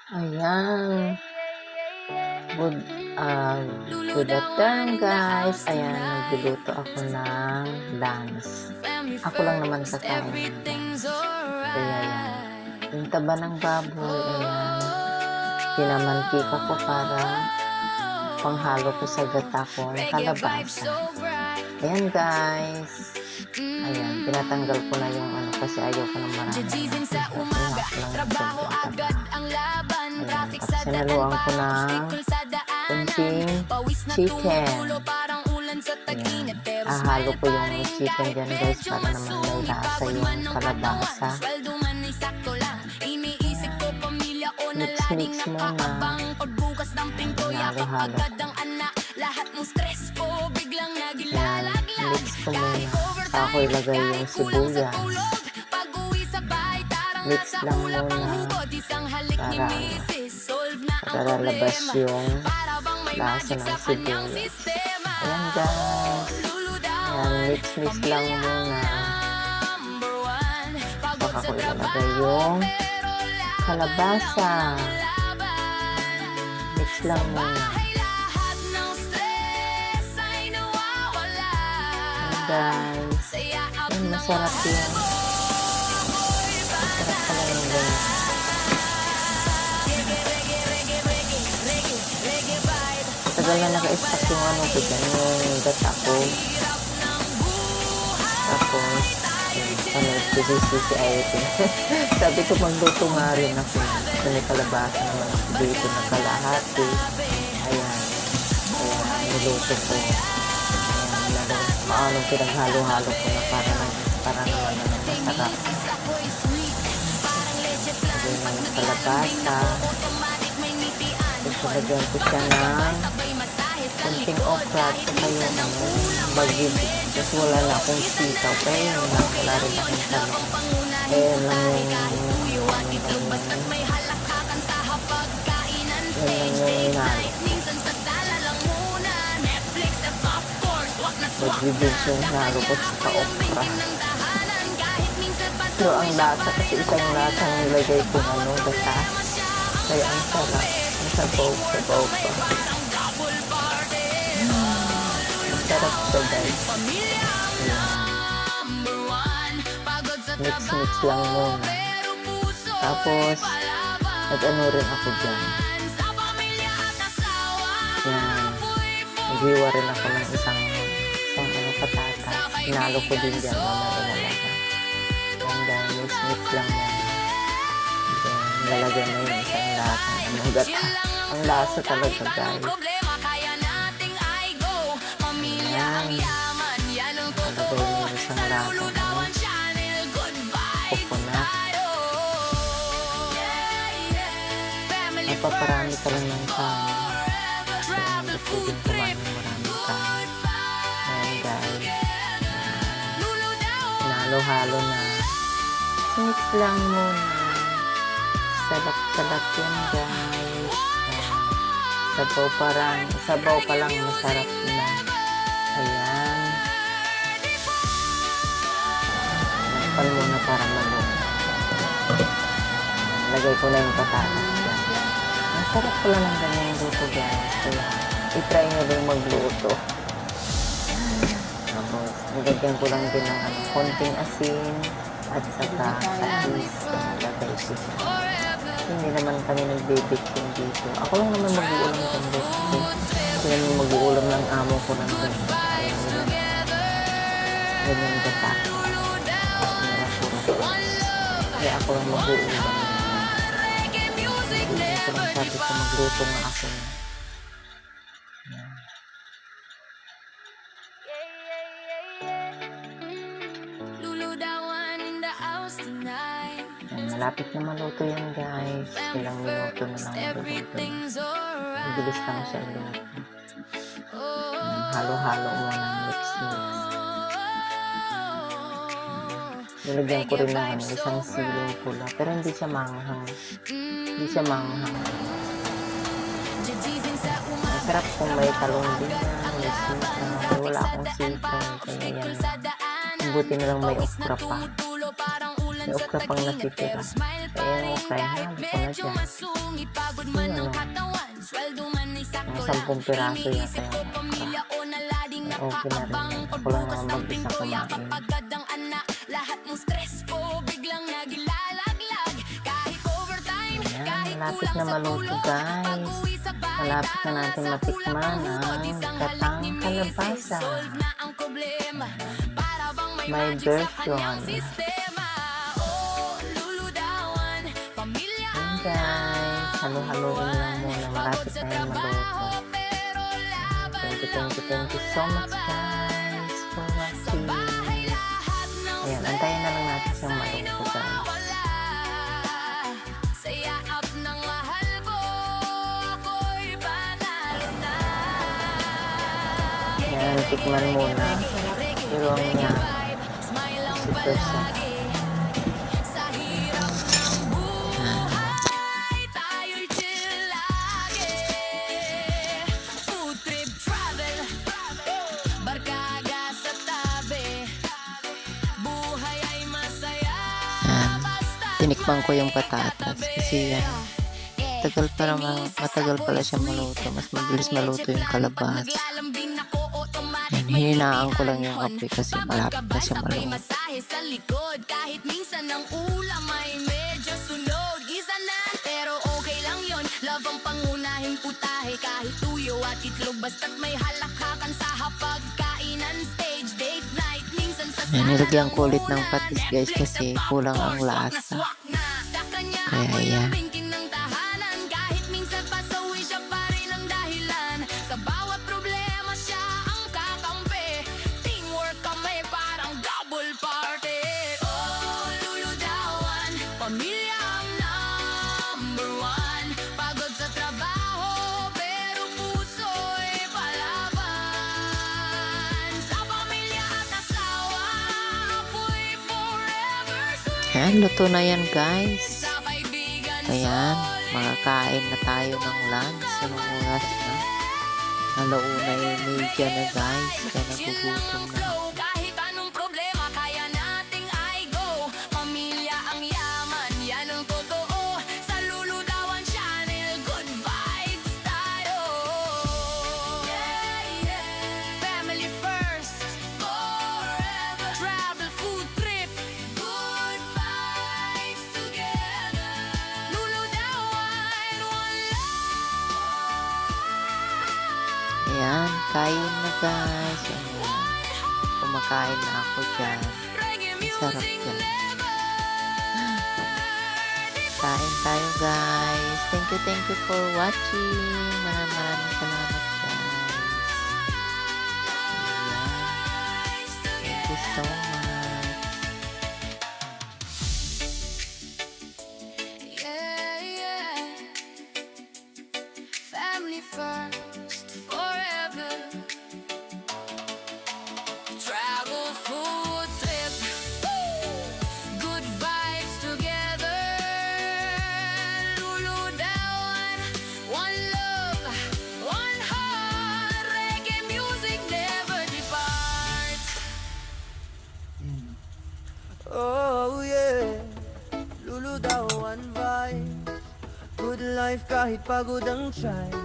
Ayan, good, ah, good afternoon guys. Ayan, nagluluto ako ng lunch. Ako lang naman kakain ng lunch. Kaya yan, yung taba ng baboy, ayan, pinamantika ko para panghalo ko sa gata ko ng kalabasa. Ayan guys, ayan, tinatanggal ko na yung ano kasi ayaw ko ng marami. Iha ko lang ng sobrang taba. Ayan, at sinaluan ko ng kunting chicken. Ayan, ahalo ko yung chicken dyan guys para naman may lasa yung kalabasa. Mix muna. Halo-halo ko. Ayan, mix ko muna. Saka ko ilagay yung sibuyas. Mix lang muna para lalabas yung lasa ng sibuyas. Ayan guys. Ayan, mix lang muna. Saka ko ilalagay yung kalabasa. Mix lang muna. Ayan guys. Ayan, masarap yun. Masarap pala yung ganyan. Tagal na naka-stack yung ano ko dyan, yung gata ko. Tapos, panood ko si Ayotin. Sabi ko magluto nga rin ako. Kasi may kalabasa naman ako dito na kalahati. Ayan. Ayan, niluto ko. Ayan, maanong pinaghalo-halo ko na para naman masarap. Ayan na yung kalabasa. Lagyan ko siya ng kunting okra at saka yung bagib. Kasi wala na akong sitaw. Kaya yun na, wala rin akong talong. Ayan lang yung hinalo. Bagibig yung hinalo ko sa okra. Pero ang lasa kasi isang lasa ang nilagay ko gata. Kaya ang sarap. Sabaw pa. Masarap siya guys. Mix lang muna. Tapos, nag-ano rin ako dyan. Yan. Naghiwa rin ako ng isang patatas. Hinalo ko din dyan. Yan guys, mix lang muna. Lalagyan na yung isang lasa ng gata. Ang lasa talaga guys. Ayan. Lalagay yung isang lasa ng coconut. Napaparami ka lang ng kanin. Kasi hindi pwedeng kumain ng maraming kanin. Ayan guys. Nalo-halo na. Mix lang muna. Salap yan guys. Sabaw pa lang masarap na. Ayan. Pan muna para maluto. Lagay ko na yung patatas dyan. Masarap pala ng ganyan luto guys. Kaya itry nyo din magluto. Tapos nilagyan ko lang din ng konting asin at saka patis. Lagay ko siya. Hindi naman kami nagbe-baking dito. Ako lang naman mag-uulam ng baking. Kasi naman mag-uulam ng amo ko ng ganyan. Ayaw nila. Ganyan gata. Kaya ako lang mag-uulam. Hindi ko lang sabi ko magluto nga ako. Malapit na maluto yan guys. Ilang minuto na lang maluto. Mabilis lang siya luto. Halo-halo muna. Mix. Nilagyan ko rin ng isang siling pula. Pero hindi siya manghang. Masarap kung may talong din na. May sitaw. Wala akong sitaw. Kaya yan. Buti na lang may okra pa. may okra pang natitira. Kaya yung okra, hinalo ko na dyan. Yung mga 10 piraso yata yung okra. Okay na rin yun. Ako lang naman mag-isa kumain. Ayan, malapit na maluto guys. Malapit na natin matikman ang katang kalabasa. May version. Ayan guys, halo-haloin lang muna. Malapit na yung maluto. Thank you so much guys for watching. Ayan, antayin na lang natin siyang maluto guys. Ayan, tikman muna. Pero ang nga, super sarap. Tinikman ko yung patatas kasi yan, matagal pala siya maluto. Mas mabilis maluto yung kalabasa. Yan, hininaan ko lang yung apoy kasi malapit na siya maluto. Kahit minsan ang ulam ay medyo sunod, isa na, pero okay lang yon. Love ang pangunahing putahe, kahit tuyo at itlog, basta't may halakhakan sa hapagkainan. Stage, date night, minsan sa Yan, nilagyan ko ulit ng patis guys kasi kulang ang lasa. Kaya yan. Kahit minsan pasawi siya pa rin ang dahilan. Sa bawat problema siya ang kakampi. Teamwork kami parang double party. Oh, luludawan, pamilya ang number one. Pagod sa trabaho pero puso'y palaban. Sa pamilya at asawa, apoy forever sweet. Yan, luto na yan guys. Ayan, makakain na tayo ng lunch. Anong oras na? Alauna yung media na guys. Kaya nagugutom na. Kahit anong problema, kaya nating I go. Pamilya ang yaman, yan ang totoo. Sa Luludawan Channel, good vibes tayo. Family first, forever. Travel, food trip, good vibes together. Luludawan, one love. Ayan, kain na guys. Ayan, kumakain na ako dyan. Sarap dyan. Kain tayo guys. Thank you for watching. Maraming salamat guys. Ayan. Thank you so much. Yeah. Family first, forever. Travel, food trip, good vibes together. Luludawan, one love, one heart. Reggae music never depart. Oh yeah, Luludawan vibes. Good life kahit pagod ang try.